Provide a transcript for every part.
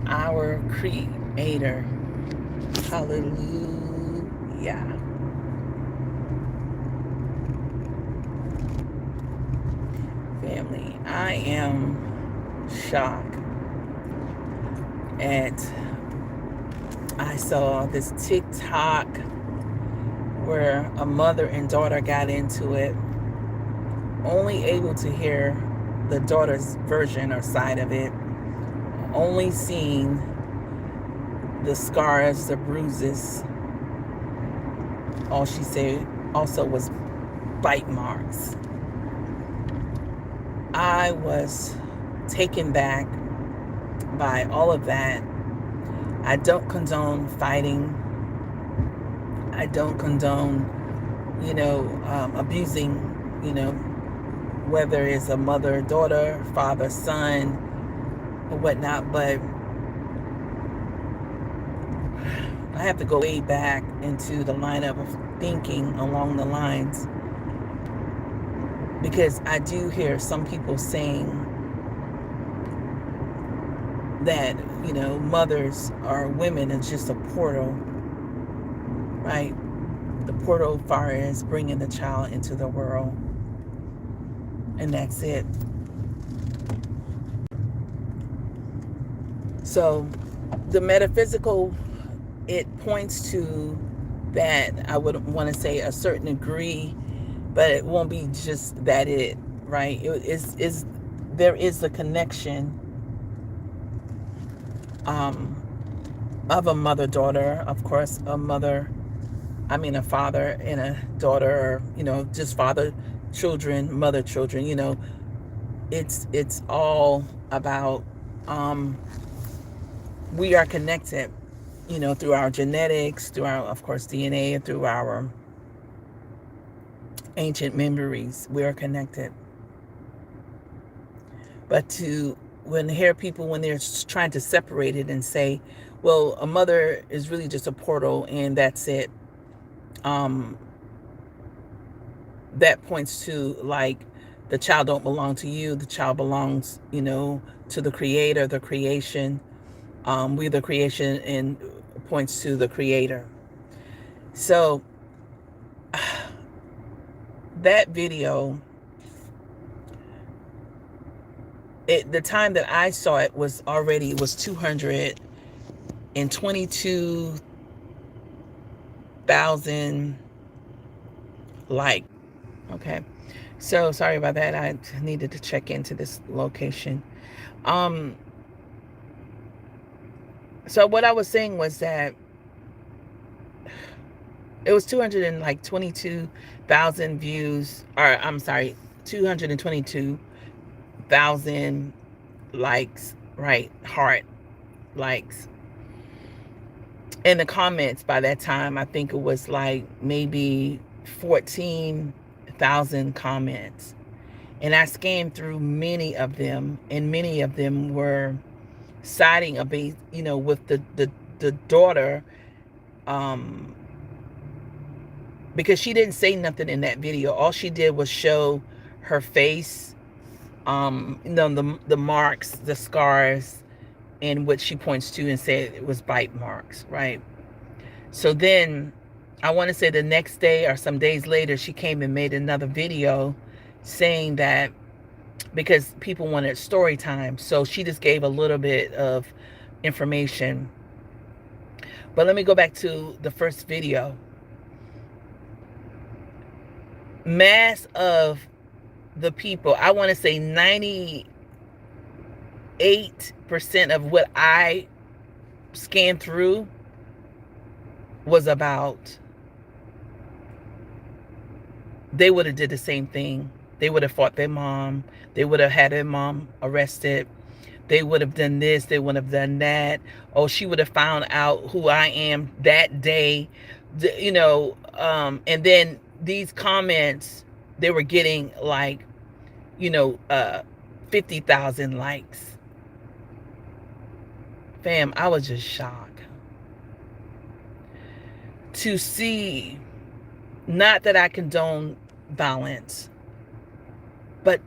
our Creator. Hallelujah. Family, I am shocked at, I saw this TikTok where a mother and daughter got into it, only able to hear the daughter's version or side of it, only seeing the scars, the bruises. All she said also was bite marks. I was taken back by all of that. I don't condone fighting. I don't condone, abusing, whether it's a mother, daughter, father, son, or whatnot. But I have to go way back into the lineup of thinking along the lines, because I do hear some people saying that, mothers or women is just a portal, right? The portal as far as bringing the child into the world. And that's it. So the metaphysical, it points to that, I would want to say a certain degree, but it won't be just that it, right? There is a connection of a mother-daughter, of course, a father and a daughter, or, just father, children, mother, children, it's all about, we are connected, through our genetics, through our, of course, DNA, and through our ancient memories. We are connected. But when hear people, when they're trying to separate it and say, well, a mother is really just a portal and that's it, that points to, like, the child don't belong to you. The child belongs, to the Creator, the creation. We're the creation, and points to the Creator. So that video, the time that I saw it was 222,000 like. Okay, so sorry about that. I needed to check into this location. So what I was saying was that it was 222,000 views, or I'm sorry, 222,000 likes, right? Heart likes. In the comments by that time, I think it was like maybe 14,000 comments. And I scanned through many of them, and many of them were siding with the daughter, because she didn't say nothing in that video. All she did was show her face, the marks, the scars, and what she points to and said it was bite marks, right? So then I want to say the next day or some days later, she came and made another video saying that, because people wanted story time, so she just gave a little bit of information. But let me go back to the first video. Mass of the people, I want to say 98% of what I scanned through was about, they would have did the same thing. They would have fought their mom. They would have had their mom arrested. They would have done this. They would have done that. Oh, she would have found out who I am that day. And then these comments, they were getting like, 50,000 likes. Fam, I was just shocked to see, not that I condone violence, but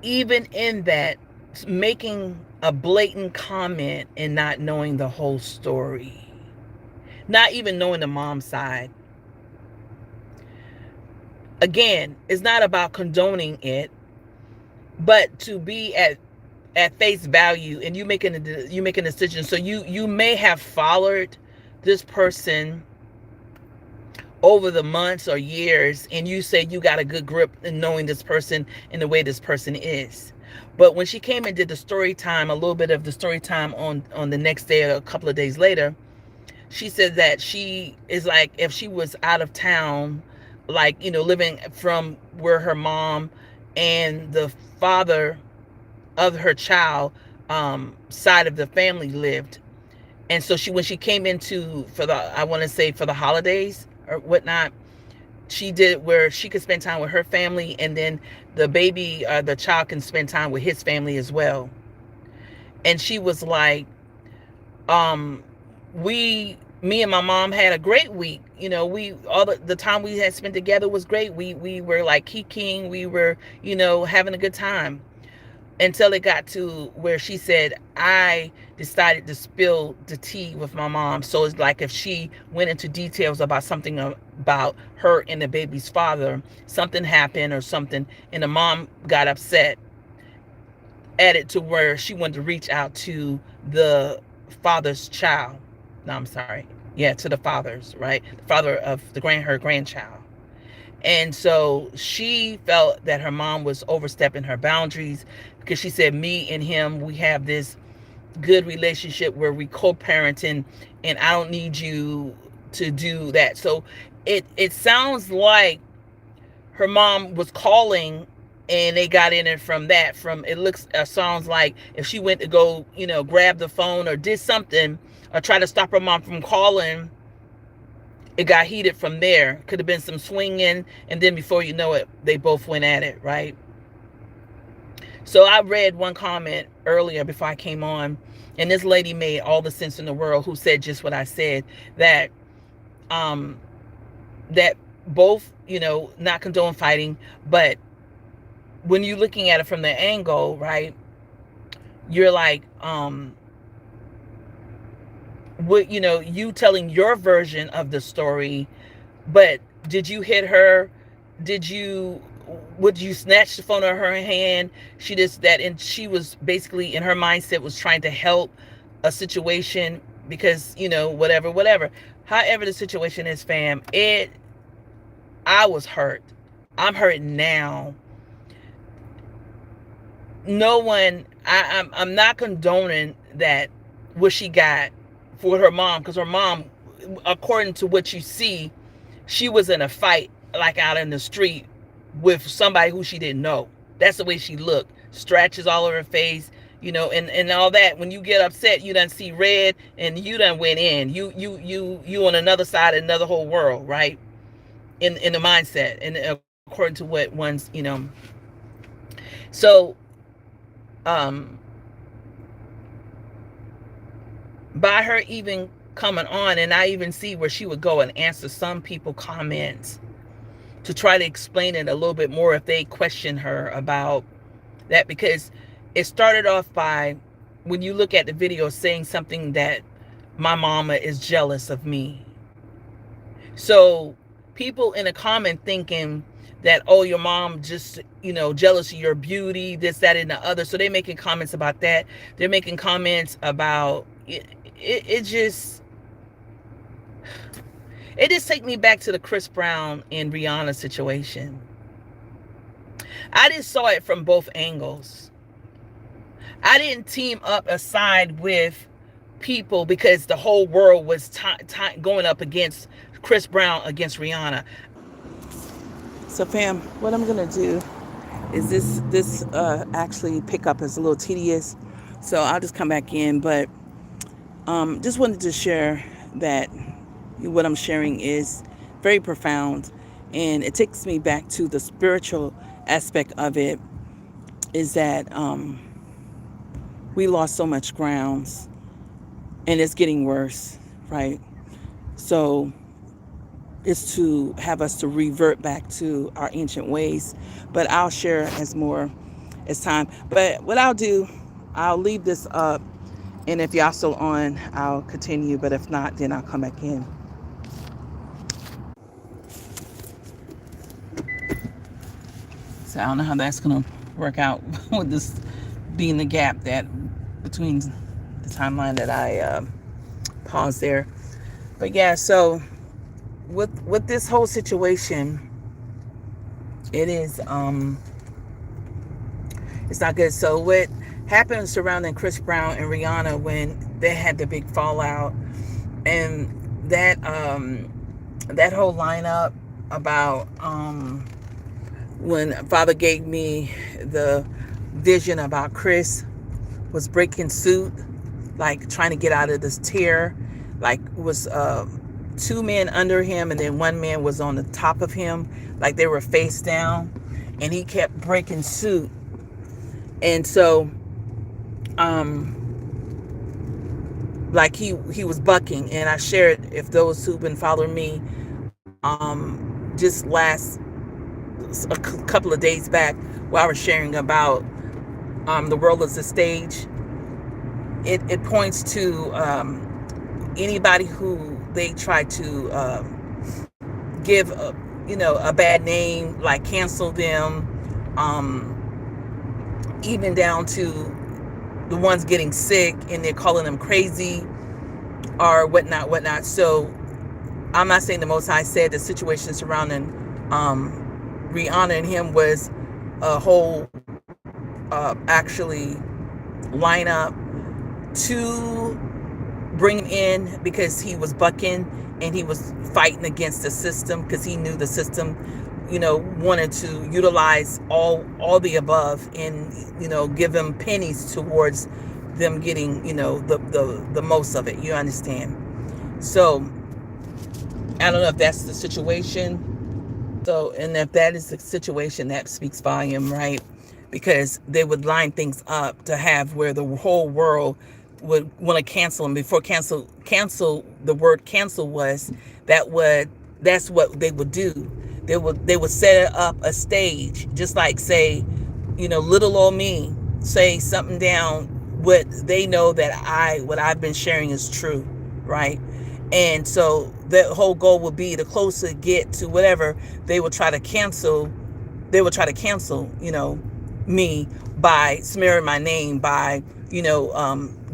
even in that, making a blatant comment and not knowing the whole story, not even knowing the mom's side. Again, it's not about condoning it, but to be at face value, and you making a decision. So you may have followed this person over the months or years, and you say you got a good grip in knowing this person and the way this person is. But when she came and did the story time, a little bit of the story time on the next day or a couple of days later, she said that she is like, if she was out of town, like, living from where her mom and the father of her child, side of the family lived. And so when she came into, for the, I want to say, for the holidays or whatnot, she did where she could spend time with her family, and then the baby, the child, can spend time with his family as well. And she was like, me and my mom had a great week. We all the time we had spent together was great. We were like kikiing, we were, having a good time, until it got to where she said, I decided to spill the tea with my mom. So it's like if she went into details about something about her and the baby's father, something happened or something, and the mom got upset, added to where she wanted to reach out to the father's child. No, I'm sorry. Yeah, to the father's, right? The father of her grandchild. And so she felt that her mom was overstepping her boundaries, because she said, me and him, we have this good relationship where we co-parenting, and I don't need you to do that. So it sounds like her mom was calling, and they got in it from that. From it looks sounds like if she went to go, grab the phone or did something or try to stop her mom from calling, it got heated from there. Could have been some swinging, and then before you know it, they both went at it, right? So I read one comment earlier before I came on, and this lady made all the sense in the world, who said just what I said, that um that both, not condone fighting, but when you're looking at it from the angle, right, you're like, what, you telling your version of the story, but did you hit her? Did you, would you snatch the phone out of her hand? She just that, and she was basically in her mindset was trying to help a situation, because whatever, however the situation is, fam, I was hurt. I'm hurt now. No one, I'm not condoning that, what she got for her mom, because her mom, according to what you see, she was in a fight, like out in the street with somebody who she didn't know. That's the way she looked. Scratches all over her face, and all that. When you get upset, you done see red, and you done went in. You on another side of another whole world, right? In the mindset, and according to what one's, So, um, by her even coming on, and I even see where she would go and answer some people comments to try to explain it a little bit more if they question her about that, because it started off by, when you look at the video, saying something that my mama is jealous of me. So people in a comment thinking that, oh, your mom just, jealous of your beauty, this, that, and the other. So they're making comments about that. They're making comments about it just take me back to the Chris Brown and Rihanna situation. I just saw it from both angles. I didn't team up aside with people because the whole world was going up against Chris Brown against Rihanna. So fam, what I'm gonna do is this actually pickup is a little tedious, so I'll just come back in. But just wanted to share that what I'm sharing is very profound, and it takes me back to the spiritual aspect of it. Is that we lost so much grounds, and it's getting worse, right? So is to have us to revert back to our ancient ways. But I'll share as more as time. But what I'll do, I'll leave this up, and if y'all still on, I'll continue. But if not, then I'll come back in. So I don't know how that's gonna work out with this being the gap that between the timeline that I paused there. But yeah, so with this whole situation, it is it's not good. So what happened surrounding Chris Brown and Rihanna when they had the big fallout, and that that whole lineup about when Father gave me the vision about Chris was breaking suit, like trying to get out of this tear, like was two men under him and then one man was on the top of him, like they were face down, and he kept breaking suit. And so like he was bucking, and I shared, if those who've been following me just last a couple of days back, where I was sharing about the world as a stage. It points to anybody who they try to give a bad name, like cancel them, even down to the ones getting sick and they're calling them crazy or whatnot. So I'm not saying the Most High said the situation surrounding Rihanna and him was a whole actually lineup to bring him in because he was bucking and he was fighting against the system, because he knew the system wanted to utilize all the above and give them pennies towards them getting the most of it. You understand? So I don't know if that's the situation. So, and if that is the situation, that speaks volume, right? Because they would line things up to have where the whole world would want to cancel them. Before cancel, the word cancel was, that's what they would do. They would set up a stage, just like say, little old me, say something down, what they know that what I've been sharing is true, right? And so the whole goal would be, the closer it get to whatever, they will try to cancel, me by smearing my name, by,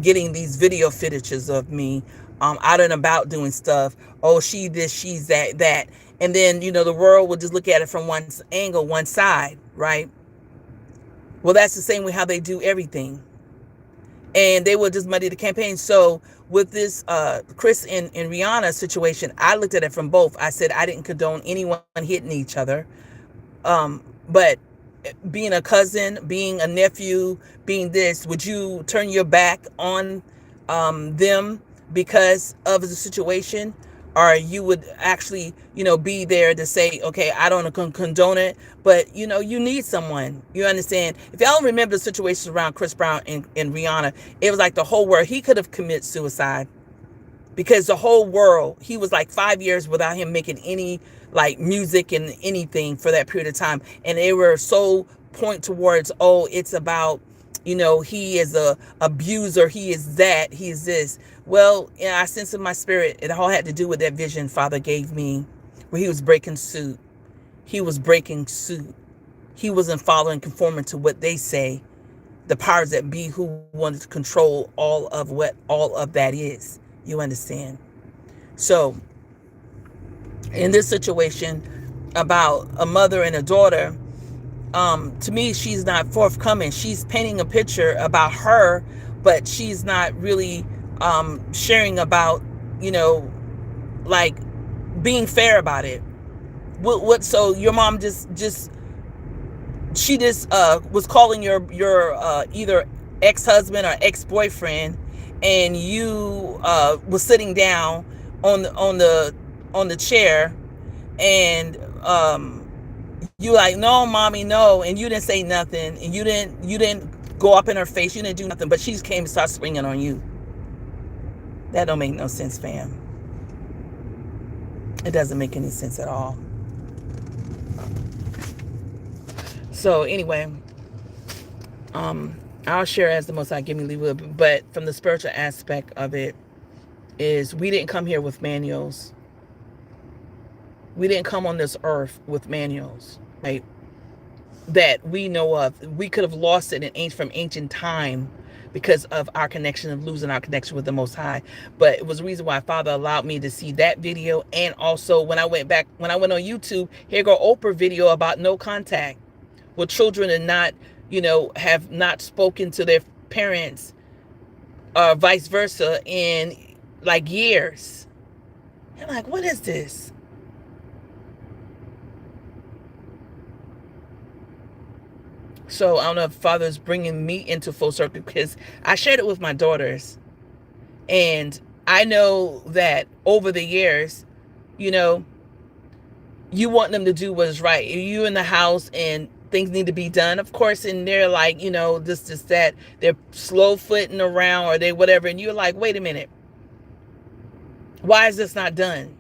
getting these video footages of me out and about doing stuff. Oh, she this, she's that. And then, the world will just look at it from one angle, one side, right? Well, that's the same way how they do everything. And they will just muddy the campaign. So with this Chris and Rihanna situation, I looked at it from both. I said I didn't condone anyone hitting each other. But being a cousin, being a nephew, being this, would you turn your back on them because of the situation? Or you would actually, be there to say, okay, I don't condone it, but, you need someone. You understand? If y'all remember the situation around Chris Brown and Rihanna, it was like the whole world, he could have committed suicide, because the whole world, he was like 5 years without him making any like music and anything for that period of time. And they were so point towards, oh, it's about, he is a abuser, he is that, he is this. Well, I sense in my spirit, it all had to do with that vision Father gave me, where he was breaking suit. He was breaking suit. He wasn't following, conforming to what they say, the powers that be, who wanted to control all of what all of that is. You understand? So in this situation about a mother and a daughter, to me, she's not forthcoming. She's painting a picture about her, but she's not really sharing about, like being fair about it. What? So your mom just was calling your either ex-husband or ex-boyfriend, and you was sitting down on the chair, and you like, no, mommy, no, and you didn't say nothing, and you didn't go up in her face, you didn't do nothing, but she came and started swinging on you. That don't make no sense, fam. It doesn't make any sense at all. So anyway, I'll share as the Most High give me leave. But from the spiritual aspect of it, is we didn't come here with manuals. We didn't come on this earth with manuals, right? That we know of. We could have lost it from ancient time because of our connection, of losing our connection with the Most High. But it was the reason why Father allowed me to see that video. And also when I went on YouTube, here go Oprah video about no contact with children and not, have not spoken to their parents or vice versa in like years. I'm like, what is this? So I don't know if Father's bringing me into full circle, because I shared it with my daughters. And I know that over the years, you know, you want them to do what is right. You in the house and things need to be done, of course, and they're like, this, that. They're slow footing around or they whatever. And you're like, wait a minute. Why is this not done?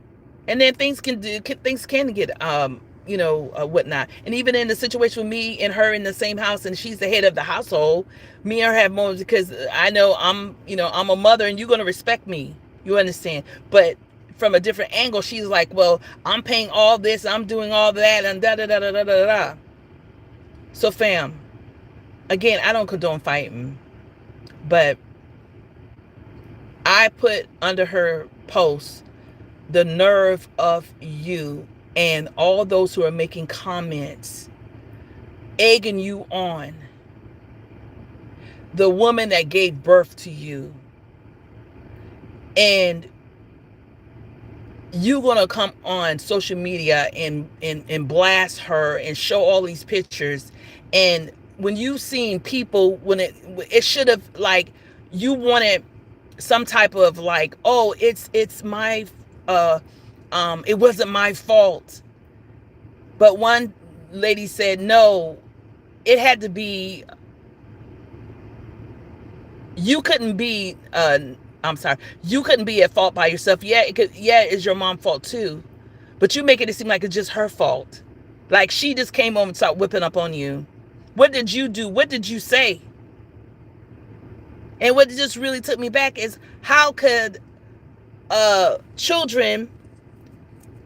And then things can get whatnot. And even in the situation with me and her in the same house, and she's the head of the household, me and her have moments, because I know I'm a mother and you're going to respect me. You understand? But from a different angle, she's like, well, I'm paying all this, I'm doing all that, and da da da da da da da. So fam, again, I don't condone fighting, but I put under her post the nerve of you and all those who are making comments, egging you on, the woman that gave birth to you, and you gonna come on social media and blast her and show all these pictures. And when you seen people, when it should have, like, you wanted some type of like, oh, it's my it wasn't my fault. But one lady said, no, it had to be, you couldn't be you couldn't be at fault by yourself. Yeah, it's your mom's fault too. But you make it seem like it's just her fault. Like she just came home and started whipping up on you. What did you do? What did you say? And what just really took me back is, how could children,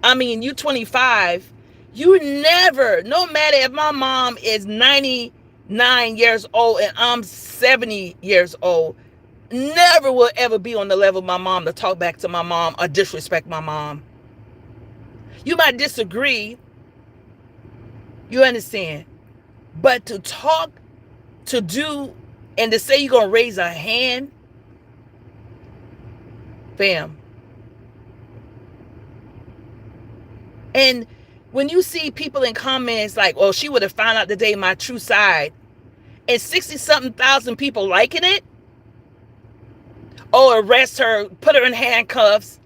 you 25, you never, no matter if my mom is 99 years old and I'm 70 years old, never will ever be on the level of my mom to talk back to my mom or disrespect my mom. You might disagree, you understand, but to talk, to do, and to say you're going to raise a hand, fam. And when you see people in comments like, oh, she would have found out today my true side, and 60-something thousand people liking it, oh, arrest her, put her in handcuffs,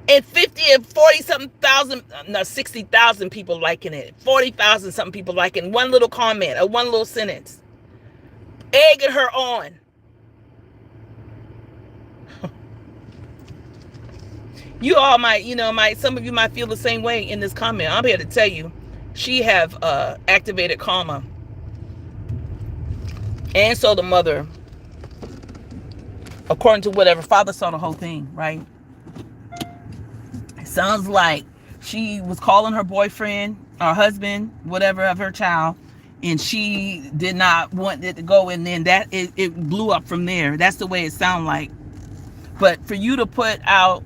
and 50 and 40-something thousand, no, 60,000 people liking it, 40,000 something people liking one little comment or one little sentence, egging her on. You all might, some of you might feel the same way in this comment. I'm here to tell you, she have activated karma. And so the mother, according to whatever, Father saw the whole thing, right? It sounds like she was calling her boyfriend or husband, whatever, of her child, and she did not want it to go, and then that it blew up from there. That's the way it sounded like. But for you to put out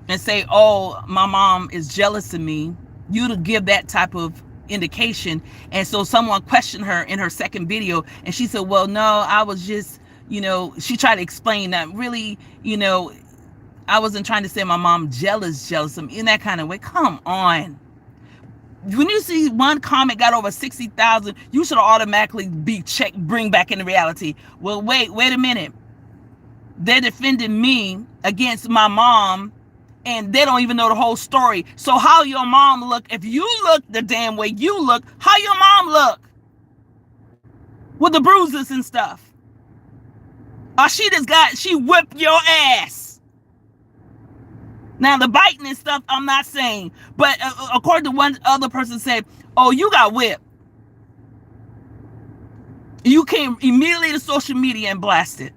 and say, oh, my mom is jealous of me, you to give that type of indication. And so someone questioned her in her second video, and she said, well, no, I was just, she tried to explain that really, I wasn't trying to say my mom jealous of me in that kind of way. Come on. When you see one comment got over 60,000, you should automatically be checked, bring back into reality. Well, wait a minute. They're defending me against my mom, and they don't even know the whole story. So how your mom look, if you look the damn way you look, how your mom look? With the bruises and stuff. Or she whipped your ass. Now the biting and stuff, I'm not saying. But according to one other person said, oh, you got whipped. You came immediately to social media and blast it.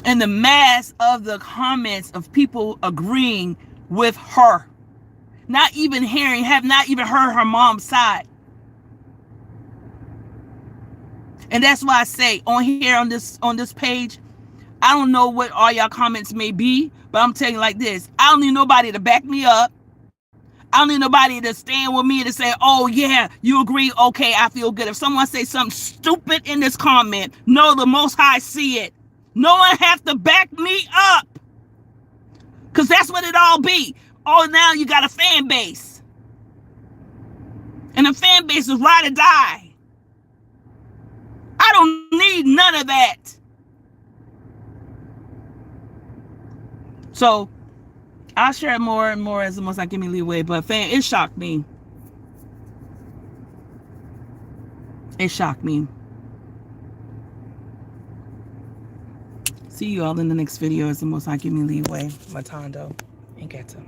And the mass of the comments of people agreeing with her, not even hearing, have not even heard her mom's side. And that's why I say on here on this page, I don't know what all y'all comments may be, but I'm telling you like this: I don't need nobody to back me up. I don't need nobody to stand with me to say, oh yeah, you agree, okay, I feel good. If someone says something stupid in this comment, know the Most High see it. No one have to back me up, because that's what it all be. Oh, now you got a fan base, and the fan base is ride or die. I don't need none of that. So I'll share more and more as the Most High give me leeway. But fam, it shocked me. It shocked me. See you all in the next video as the Most High give me leeway. Matando and Ghetto.